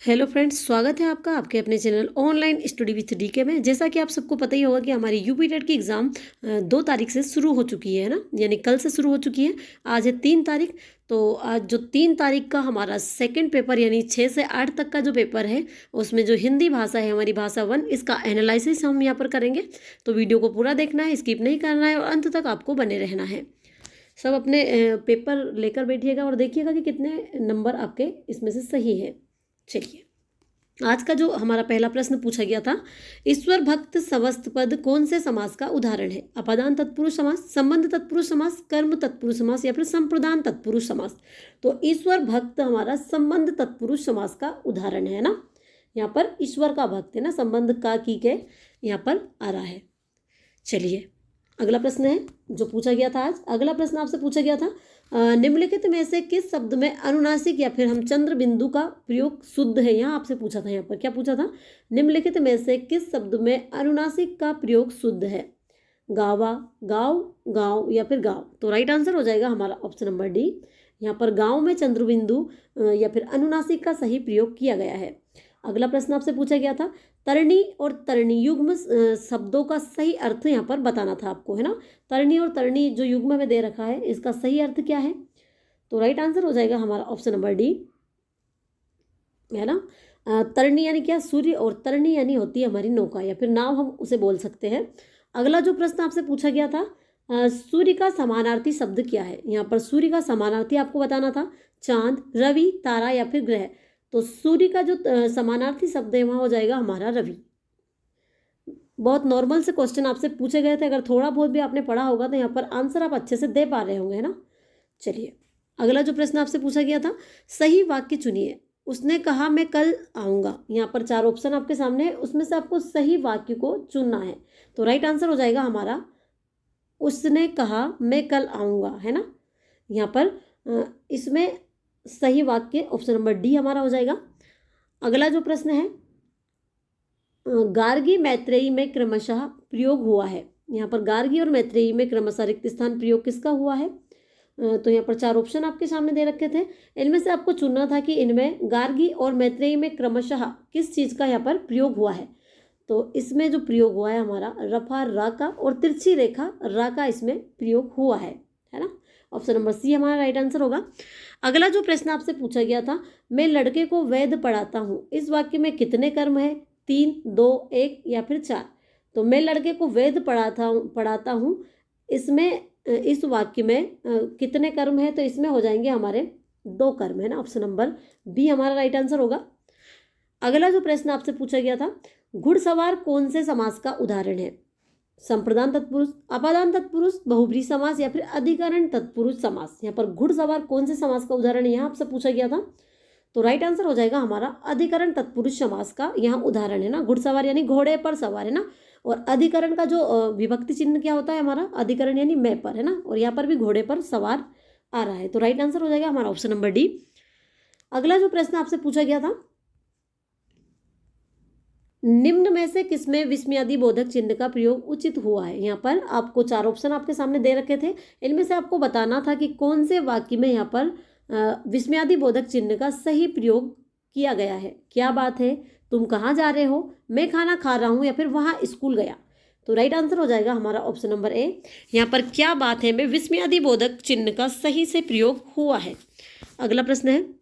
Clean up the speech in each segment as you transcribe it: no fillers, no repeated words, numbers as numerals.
Hello friends, स्वागत है आपका आपके अपने channel online study with DK में। जैसा कि आप सबको पता ही होगा कि हमारी यूपी टेट की एग्ज़ाम 2 तारीख से शुरू हो चुकी है ना, यानी कल से शुरू हो चुकी है। आज है 3 तारीख। तो आज जो 3 तारीख का हमारा सेकंड पेपर यानी 6 से 8 तक का जो पेपर है, उसमें जो हिंदी भाषा है हमारी भाषा 1, इसका एनालिसिस हम यहाँ पर करेंगे। तो वीडियो को पूरा देखना है, स्किप नहीं करना है और अंत तक आपको बने रहना है। सब अपने पेपर लेकर बैठिएगा और देखिएगा कि कितने नंबर आपके इसमें से सही है। चलिए, आज का जो हमारा पहला प्रश्न पूछा गया था, ईश्वर भक्त समस्त पद कौन से समास का उदाहरण है? अपादान तत्पुरुष समास, संबंध तत्पुरुष समास, कर्म तत्पुरुष समास या फिर संप्रदान तत्पुरुष समास। तो ईश्वर भक्त हमारा संबंध तत्पुरुष समास का उदाहरण है ना। यहाँ पर ईश्वर का भक्त है ना, संबंध का की के यहाँ पर आ रहा है। चलिए, अगला प्रश्न है जो पूछा गया था आज। अगला प्रश्न आपसे पूछा गया था, निम्नलिखित में से किस शब्द में अनुनासिक या फिर हम चंद्र बिंदु का प्रयोग शुद्ध है? यहाँ आपसे पूछा था, यहाँ पर क्या पूछा था? निम्नलिखित में से किस शब्द में अनुनासिक का प्रयोग शुद्ध है? गावा, गाँव, गाँव या फिर गाँव। तो राइट आंसर हो जाएगा हमारा ऑप्शन नंबर डी। यहाँ पर गाँव में चंद्र बिंदु या फिर अनुनासिक का सही प्रयोग किया गया है। अगला प्रश्न आपसे पूछा गया था, तरणी और तरणी युग्म शब्दों का सही अर्थ यहाँ पर बताना था आपको, है ना। तरणी और तरणी जो युग्म में दे रखा है, इसका सही अर्थ क्या है? तो राइट आंसर हो जाएगा हमारा ऑप्शन नंबर डी, है ना। तरणी यानी क्या? सूर्य, और तरणी यानी होती है हमारी नौका या फिर नाव, हम उसे बोल सकते हैं। अगला जो प्रश्न आपसे पूछा गया था, सूर्य का समानार्थी शब्द क्या है? यहाँ पर सूर्य का समानार्थी आपको बताना था चांद, रवि, तारा या फिर ग्रह। तो सूर्य का जो समानार्थी शब्द है वहाँ हो जाएगा हमारा रवि। बहुत नॉर्मल से क्वेश्चन आपसे पूछे गए थे, अगर थोड़ा बहुत भी आपने पढ़ा होगा तो यहाँ पर आंसर आप अच्छे से दे पा रहे होंगे, है ना। चलिए, अगला जो प्रश्न आपसे पूछा गया था, सही वाक्य चुनिए। उसने कहा मैं कल आऊँगा। यहाँ पर 4 ऑप्शन आपके सामने है, उसमें से आपको सही वाक्य को चुनना है। तो राइट आंसर हो जाएगा हमारा उसने कहा मैं कल आऊँगा, है ना। यहाँ पर इसमें सही वाक्य ऑप्शन नंबर डी हमारा हो जाएगा। अगला जो प्रश्न है, गार्गी मैत्रेयी में क्रमशः प्रयोग हुआ है। यहाँ पर गार्गी और मैत्रेयी में क्रमशः रिक्त स्थान प्रयोग किसका हुआ है? तो यहाँ पर 4 ऑप्शन आपके सामने दे रखे थे, इनमें से आपको चुनना था कि इनमें गार्गी और मैत्रेयी में क्रमशः किस चीज़ का यहाँ पर प्रयोग हुआ है। तो इसमें जो प्रयोग हुआ है हमारा रफा रा का और तिरछी रेखा रा का इसमें प्रयोग हुआ है ना। ऑप्शन नंबर सी हमारा राइट आंसर होगा। अगला जो प्रश्न आपसे पूछा गया था, मैं लड़के को वेद पढ़ाता हूँ, इस वाक्य में कितने कर्म है? 3, 2, 1 या फिर 4। तो मैं लड़के को वेद पढ़ाता हूँ, इसमें इस वाक्य में कितने कर्म है? तो इसमें हो जाएंगे हमारे 2 कर्म, है ना। ऑप्शन नंबर बी हमारा राइट आंसर होगा। अगला जो प्रश्न आपसे पूछा गया था, घुड़सवार कौन से समास का उदाहरण है? संप्रदान तत्पुरुष, अपादान तत्पुरुष, बहुब्रीहि समास या फिर अधिकरण तत्पुरुष समास। यहाँ पर घुड़सवार कौन से समास का उदाहरण है, यहाँ आपसे पूछा गया था। तो राइट आंसर हो जाएगा हमारा अधिकरण तत्पुरुष समास का यहाँ उदाहरण है ना। घुड़सवार यानी घोड़े पर सवार, है ना। और अधिकरण का जो विभक्ति चिन्ह क्या होता है हमारा? अधिकरण यानी मैं पर, है ना। और यहाँ पर भी घोड़े पर सवार आ रहा है। तो राइट आंसर हो जाएगा हमारा ऑप्शन नंबर डी। अगला जो प्रश्न आपसे पूछा गया था, निम्न में से किसमें विस्मयादि बोधक चिन्ह का प्रयोग उचित हुआ है? यहाँ पर आपको 4 ऑप्शन आपके सामने दे रखे थे, इनमें से आपको बताना था कि कौन से वाक्य में यहाँ पर विस्मयादि बोधक चिन्ह का सही प्रयोग किया गया है। क्या बात है, तुम कहाँ जा रहे हो, मैं खाना खा रहा हूँ या फिर वहाँ स्कूल गया। तो राइट आंसर हो जाएगा हमारा ऑप्शन नंबर ए। यहाँ पर क्या बात है में विस्मयादि बोधक चिन्ह का सही से प्रयोग हुआ है। अगला प्रश्न है,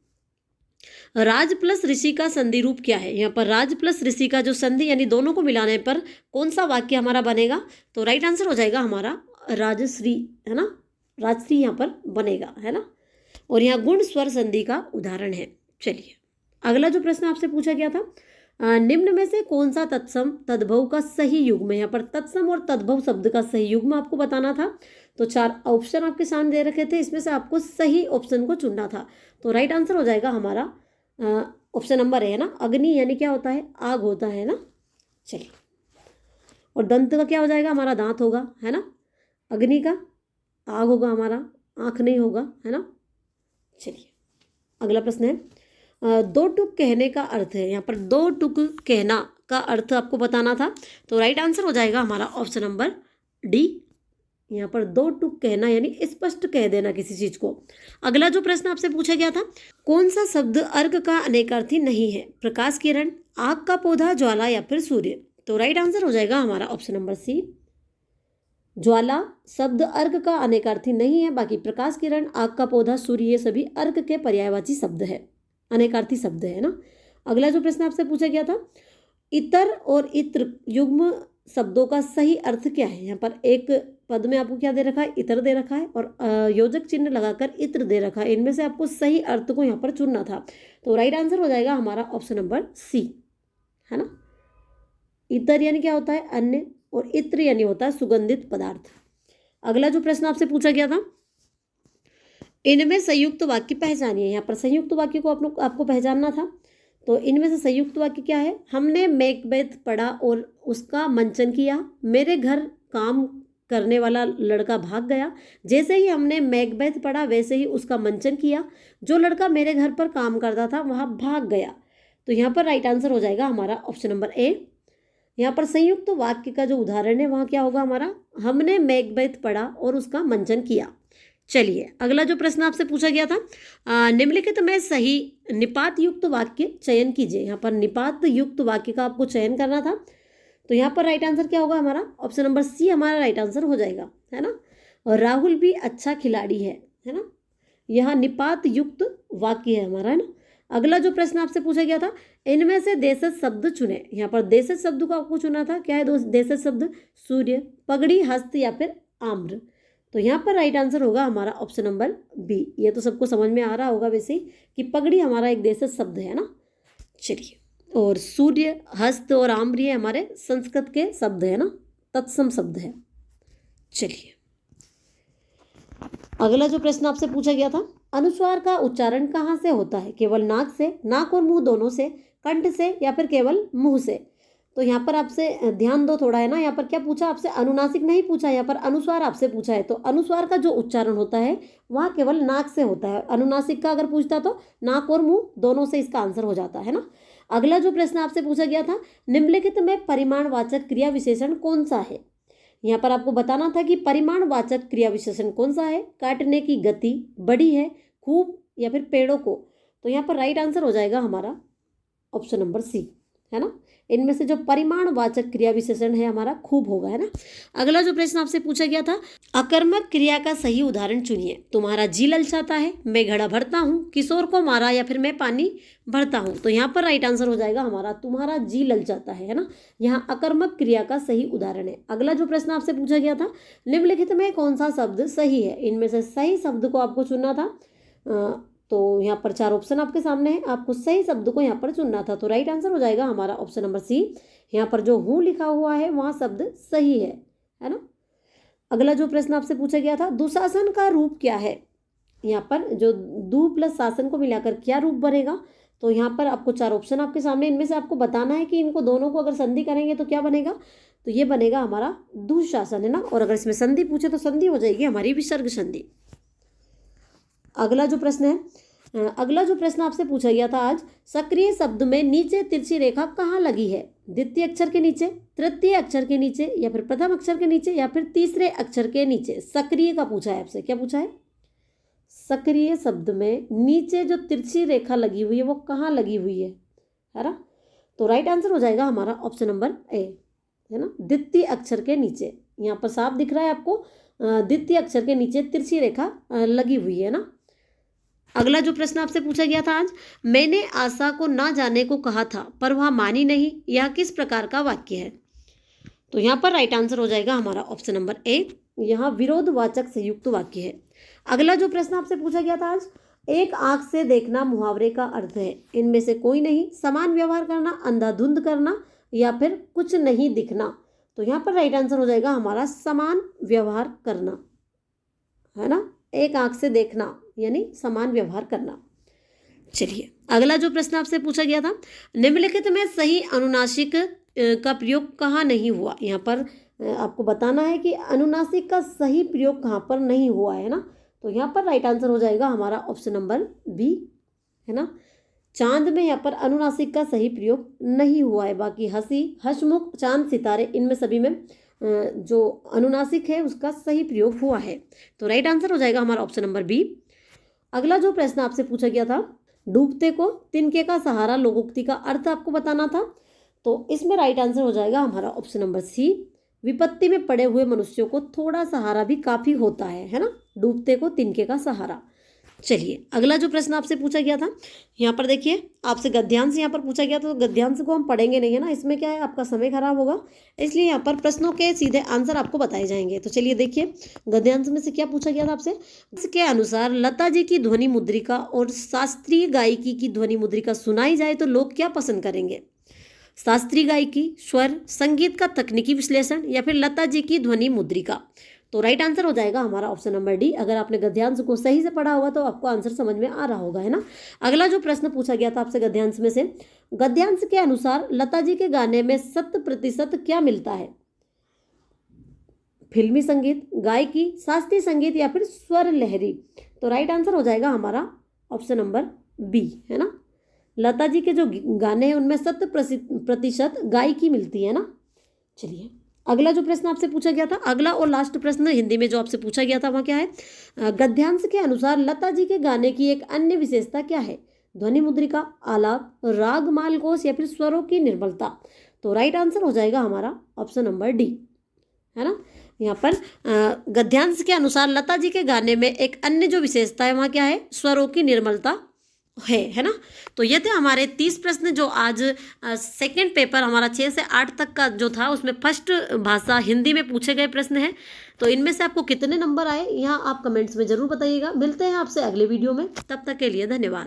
राज प्लस ऋषि का संधि रूप क्या है? यहाँ पर राज प्लस ऋषि का जो संधि यानी दोनों को मिलाने पर कौन सा वाक्य हमारा बनेगा? तो राइट आंसर हो जाएगा हमारा राजश्री, है ना। राजश्री यहाँ पर बनेगा, है ना। और यहाँ गुण स्वर संधि का उदाहरण है। चलिए, अगला जो प्रश्न आपसे पूछा गया था, निम्न में से कौन सा तत्सम तद्भव का सही युग्म है? यहाँ पर तत्सम और तद्भव शब्द का सही युग्म आपको बताना था। तो 4 ऑप्शन आपके सामने दे रखे थे, इसमें से आपको सही ऑप्शन को चुनना था। तो राइट आंसर हो जाएगा हमारा ऑप्शन नंबर है ना। अग्नि यानी क्या होता है? आग होता है ना। चलिए, और दंत का क्या हो जाएगा? हमारा दांत होगा, है ना। अग्नि का आग होगा, हमारा आँख नहीं होगा, है ना। चलिए, अगला प्रश्न है, 2 टुक कहने का अर्थ है। यहाँ पर 2 टुक कहना का अर्थ आपको बताना था। तो राइट आंसर हो जाएगा हमारा ऑप्शन नंबर डी। यहाँ पर दो टूक कहना यानी स्पष्ट कह देना किसी चीज को। अगला जो प्रश्न आपसे पूछा गया था, कौन सा शब्द अर्क का अनेकार्थी नहीं है? प्रकाश किरण, आग का पौधा, ज्वाला या फिर सूर्य। तो राइट आंसर हो जाएगा हमारा ऑप्शन नंबर सी, ज्वाला शब्द अर्क का अनेकार्थी नहीं है। बाकी प्रकाश किरण, आग का पौधा, सूर्य ये सभी अर्क के पर्यायवाची शब्द है, अनेकार्थी शब्द है ना। अगला जो प्रश्न आपसे पूछा गया था, इतर और इत्र युग्म शब्दों का सही अर्थ क्या है? यहाँ पर एक पद में आपको क्या दे रखा है? इतर दे रखा है और योजक चिन्ह लगाकर इत्र दे रखा है। इनमें से आपको सही अर्थ को यहाँ पर चुनना था। तो राइट आंसर हो जाएगा हमारा ऑप्शन नंबर सी, है ना। इतर यानी क्या होता है? अन्य, और इत्र यानी होता है सुगंधित पदार्थ। अगला जो प्रश्न आपसे पूछा गया था, इनमें संयुक्त वाक्य पहचानिए। यहाँ पर संयुक्त वाक्य को आपको पहचानना था। तो इनमें से संयुक्त वाक्य क्या है? हमने मैकबेथ पढ़ा और उसका मंचन किया। मेरे घर काम करने वाला लड़का भाग गया। जैसे ही हमने मैकबेथ पढ़ा वैसे ही उसका मंचन किया। जो लड़का मेरे घर पर काम करता था वह भाग गया। तो यहाँ पर राइट आंसर हो जाएगा हमारा ऑप्शन नंबर ए। यहाँ पर संयुक्त वाक्य का जो उदाहरण है वहाँ क्या होगा हमारा? हमने मैकबेथ पढ़ा और उसका मंचन किया। चलिए अगला जो प्रश्न आपसे पूछा गया था, निम्नलिखित में सही निपात युक्त वाक्य चयन कीजिए। यहाँ पर निपात युक्त वाक्य का आपको चयन करना था। तो यहाँ पर राइट आंसर क्या होगा हमारा? ऑप्शन नंबर सी हमारा राइट आंसर हो जाएगा, है ना। और राहुल भी अच्छा खिलाड़ी है ना। यह निपात युक्त वाक्य है हमारा, है ना। अगला जो प्रश्न आपसे पूछा गया था, इनमें से देशज शब्द चुने। यहाँ पर देशज शब्द को आपको चुना था। क्या है दोस्त देशज शब्द? सूर्य, पगड़ी, हस्त या फिर आम्र। तो यहाँ पर राइट आंसर होगा हमारा ऑप्शन नंबर बी। ये तो सबको समझ में आ रहा होगा वैसे ही कि पगड़ी हमारा एक देशज शब्द है ना। चलिए, और सूर्य, हस्त और आम्र ये हमारे संस्कृत के शब्द है ना, तत्सम शब्द है। चलिए अगला जो प्रश्न आपसे पूछा गया था, अनुस्वार का उच्चारण कहाँ से होता है? केवल नाक से, नाक और मुंह दोनों से, कंठ से या फिर केवल मुंह से? तो यहाँ पर आपसे ध्यान दो थोड़ा, है ना। यहाँ पर क्या पूछा आपसे? अनुनासिक नहीं पूछा, यहाँ पर अनुस्वार आपसे पूछा है। तो अनुस्वार का जो उच्चारण होता है वहाँ केवल नाक से होता है। अनुनासिक का अगर पूछता तो नाक और मुंह दोनों से इसका आंसर हो जाता है ना। अगला जो प्रश्न आपसे पूछा गया था, निम्नलिखित में परिमाणवाचक क्रिया विशेषण कौन सा है? यहाँ पर आपको बताना था कि परिमाणवाचक क्रिया विशेषण कौन सा है। काटने की गति, बड़ी है, खूब या फिर पेड़ों को। तो यहाँ पर राइट आंसर हो जाएगा हमारा ऑप्शन नंबर सी, है ना। इनमें से जो परिमाणवाचक क्रिया विशेषण है हमारा खूब होगा, है ना। अगला जो प्रश्न आपसे पूछा गया था, अकर्मक क्रिया का सही उदाहरण चुनिए। तुम्हारा जी ललचाता है, मैं घड़ा भरता हूँ, किशोर को मारा या फिर मैं पानी भरता हूँ। तो यहाँ पर राइट आंसर हो जाएगा हमारा तुम्हारा जी ललचाता है ना। यहाँ अकर्मक क्रिया का सही उदाहरण है। अगला जो प्रश्न आपसे पूछा गया था, निम्नलिखित में कौन सा शब्द सही है? इनमें से सही शब्द को आपको चुनना था। तो यहाँ पर 4 ऑप्शन आपके सामने है, आपको सही शब्द को यहाँ पर चुनना था। तो राइट आंसर हो जाएगा हमारा ऑप्शन नंबर सी। यहाँ पर जो हूँ लिखा हुआ है वहाँ शब्द सही है ना। अगला जो प्रश्न आपसे पूछा गया था, दुशासन का रूप क्या है? यहाँ पर जो दु प्लस शासन को मिलाकर क्या रूप बनेगा? तो यहाँ पर आपको 4 ऑप्शन आपके सामने, इनमें से आपको बताना है कि इनको दोनों को अगर संधि करेंगे तो क्या बनेगा। तो ये बनेगा हमारा दुशासन, है ना। और अगर इसमें संधि पूछे तो संधि हो जाएगी हमारी विसर्ग संधि। अगला जो प्रश्न आपसे पूछा गया था आज, सक्रिय शब्द में नीचे तिरछी रेखा कहाँ लगी है? द्वितीय अक्षर के नीचे, तृतीय अक्षर के नीचे या फिर प्रथम अक्षर के नीचे या फिर तीसरे अक्षर के नीचे? सक्रिय का पूछा है आपसे। क्या पूछा है? सक्रिय शब्द में नीचे जो तिरछी रेखा लगी हुई है वो कहाँ लगी हुई है ना। तो राइट आंसर हो जाएगा हमारा ऑप्शन नंबर ए, है ना, द्वितीय अक्षर के नीचे। यहाँ पर साफ दिख रहा है आपको, द्वितीय अक्षर के नीचे तिरछी रेखा लगी हुई है ना। अगला जो प्रश्न आपसे पूछा गया था आज, मैंने आशा को ना जाने को कहा था पर वह मानी नहीं, यह किस प्रकार का वाक्य है? तो यहाँ पर राइट आंसर हो जाएगा हमारा ऑप्शन नंबर ए, यहाँ विरोधवाचक संयुक्त वाक्य है। अगला जो प्रश्न आपसे पूछा गया था आज, एक आंख से देखना मुहावरे का अर्थ है, इनमें से कोई नहीं। समान व्यवहार करना, अंधाधुंध करना या फिर कुछ नहीं दिखना। तो यहाँ पर राइट आंसर हो जाएगा हमारा समान व्यवहार करना, है ना। एक आंख से देखना यानी समान व्यवहार करना। चलिए अगला जो प्रश्न आपसे पूछा गया था, निम्नलिखित में सही अनुनासिक का प्रयोग कहाँ नहीं हुआ? यहाँ पर आपको बताना है कि अनुनासिक का सही प्रयोग कहाँ पर नहीं हुआ है ना। तो यहाँ पर राइट आंसर हो जाएगा हमारा ऑप्शन नंबर बी, है ना। चांद में यहाँ पर अनुनासिक का सही प्रयोग नहीं हुआ है। बाकी हंसी, हंसमुख, चांद, सितारे, इनमें सभी में जो अनुनासिक है उसका सही प्रयोग हुआ है। तो राइट आंसर हो जाएगा हमारा ऑप्शन नंबर बी। अगला जो प्रश्न आपसे पूछा गया था, डूबते को तिनके का सहारा लोकोक्ति का अर्थ आपको बताना था। तो इसमें राइट आंसर हो जाएगा हमारा ऑप्शन नंबर सी। विपत्ति में पड़े हुए मनुष्यों को थोड़ा सहारा भी काफी होता है ना। डूबते को तिनके का सहारा। चलिए अगला जो प्रश्न आपसे पूछा गया था, यहाँ पर देखिए आपसे गद्यांश यहाँ पर पूछा गया, तो गद्यांश को हम पढ़ेंगे नहीं है ना, इसमें क्या है आपका समय खराब होगा, इसलिए यहाँ पर प्रश्नों के सीधे आंसर आपको बताए जाएंगे। तो चलिए देखिए गद्यांश में से क्या पूछा गया था आपसे। इसके अनुसार लता जी की ध्वनि मुद्रिका और शास्त्रीय गायकी की ध्वनि मुद्रिका सुनाई जाए तो लोग क्या पसंद करेंगे। शास्त्रीय गायकी, स्वर, संगीत का तकनीकी विश्लेषण या फिर लता जी की ध्वनि मुद्रिका। तो राइट आंसर हो जाएगा हमारा ऑप्शन नंबर डी। अगर आपने गद्यांश को सही से पढ़ा होगा तो आपको आंसर समझ में आ रहा होगा, है ना। अगला जो प्रश्न पूछा गया था आपसे गद्यांश में से, गद्यांश के अनुसार लता जी के गाने में 100% क्या मिलता है। फिल्मी संगीत, गायकी, शास्त्रीय संगीत या फिर स्वर लहरी। तो राइट आंसर हो जाएगा हमारा ऑप्शन नंबर बी, है ना। लता जी के जो गाने हैं उनमें 100% गायकी मिलती है ना। चलिए अगला जो प्रश्न आपसे पूछा गया था, अगला और लास्ट प्रश्न हिंदी में जो आपसे पूछा गया था वह क्या है। गद्यांश के अनुसार लता जी के गाने की एक अन्य विशेषता क्या है। ध्वनि मुद्रिका, आलाप, राग मालकोश या फिर स्वरों की निर्मलता। तो राइट आंसर हो जाएगा हमारा ऑप्शन नंबर डी, है ना। यहाँ पर गद्यांश के अनुसार लता जी के गाने में एक अन्य जो विशेषता है वहाँ क्या है, स्वरों की निर्मलता है ना। तो ये थे हमारे 30 प्रश्न जो आज सेकंड पेपर हमारा 6 से 8 तक का जो था उसमें फर्स्ट भाषा हिंदी में पूछे गए प्रश्न हैं। तो इनमें से आपको कितने नंबर आए यहाँ आप कमेंट्स में ज़रूर बताइएगा। मिलते हैं आपसे अगले वीडियो में, तब तक के लिए धन्यवाद।